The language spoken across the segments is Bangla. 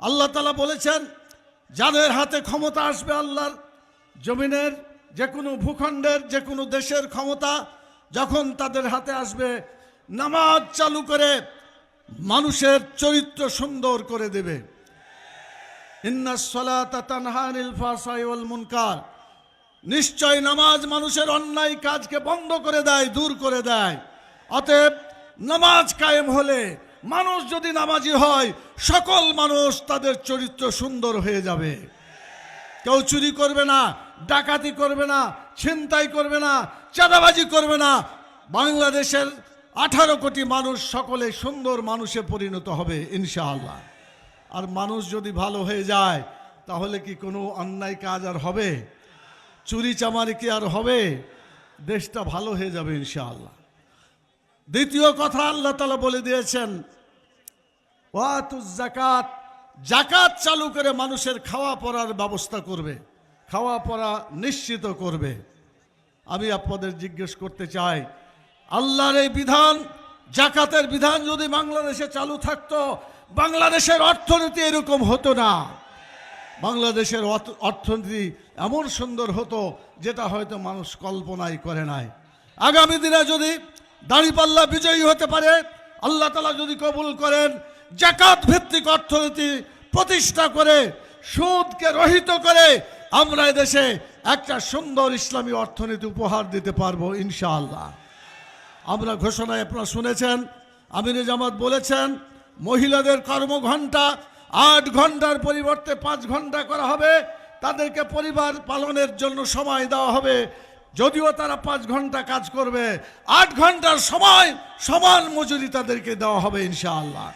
আল্লাহ তাআলা বলেছেন, যাদের হাতে ক্ষমতা আসবে আল্লাহর জমিনের যে কোনো ভূখণ্ডের যে কোনো দেশের ক্ষমতা যখন তাদের হাতে আসবে, নামাজ চালু করে মানুষের চরিত্র সুন্দর করে দেবে। ইন্নাস সালাতা তানহা আনিল ফাহশাই ওয়াল মুনকার, নিশ্চয় নামাজ মানুষের অন্যায় কাজকে বন্ধ করে দেয়, দূর করে দেয়। অতএব নামাজ কায়েম হলে, মানুষ যদি নামাজি হয়, সকল মানুষ তাদের চরিত্র সুন্দর হয়ে যাবে। কেউ চুরি করবে না, ডাকাতি করবে না, ছিনতাই করবে না, চাঁদাবাজি করবে না। বাংলাদেশের 18 কোটি মানুষ সকলে সুন্দর মানুষে পরিণত হবে ইনশাআল্লাহ। আর মানুষ যদি ভালো হয়ে যায়, তাহলে কি কোনো অন্যায় কাজ আর হবে? চুরি চামারি কি আর হবে? দেশটা ভালো হয়ে যাবে ইনশাআল্লাহ। দ্বিতীয় কথা আল্লাহ তাআলা বলে দিয়েছেন, ওয়াতুজ যাকাত, যাকাত চালু করে মানুষের খাওয়া পরার ব্যবস্থা করবে, খাওয়া পরা নিশ্চিত করবে। আমি আপনাদের জিজ্ঞেস করতে চাই, আল্লাহর এই বিধান, যাকাতের বিধান যদি বাংলাদেশে চালু থাকতো, বাংলাদেশের অর্থনীতি এরকম হতো না। বাংলাদেশের অর্থনীতি এমন সুন্দর হতো যেটা হয়তো মানুষ কল্পনাই করে নাই। আগামী দিনে যদি দাঁড়িপাল্লা বিজয়ী হতে পারে, আল্লাহ তাআলা যদি কবুল করেন, যাকাত ভিত্তিক অর্থনীতি প্রতিষ্ঠা করে সুদকে রহিত করে আমরা এদেশে একটা সুন্দর ইসলামী অর্থনীতি উপহার দিতে পারবো ইনশাআল্লাহ। আমরা ঘোষণায় আপনারা শুনেছেন, আমিরে জামাত বলেছেন, মহিলাদের কর্মঘণ্টা 8 ঘন্টার পরিবর্তে 5 ঘন্টা করা হবে। তাদেরকে পরিবার পালনের জন্য সময় দেওয়া হবে। যদিও তারা 5 ঘন্টা কাজ করবে, 8 ঘন্টার সময় সমান মজুরি তাদেরকে দেওয়া হবে ইনশাআল্লাহ।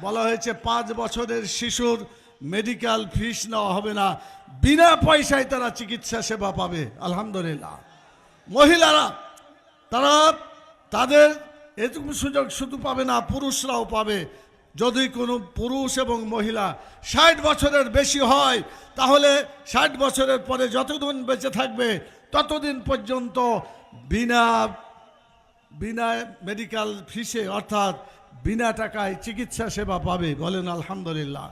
বলা হয়েছে 5 বছরের শিশুর মেডিকেল ফিস নেওয়া হবে না, বিনা পয়সায় তারা চিকিৎসা সেবা পাবে আলহামদুলিল্লাহ। মহিলারা তারা তাদের এটুকু সুযোগ শুধু পাবে না, পুরুষরাও পাবে। যদি কোনো পুরুষ এবং মহিলা 60 বছরের বেশি হয়, তাহলে 60 বছরের পরে যতদিন বেঁচে থাকবে ততদিন পর্যন্ত বিনা মেডিকেল ফিসে, অর্থাৎ বিনা টাকায় চিকিৎসা সেবা পাবে। বলেন আলহামদুলিল্লাহ।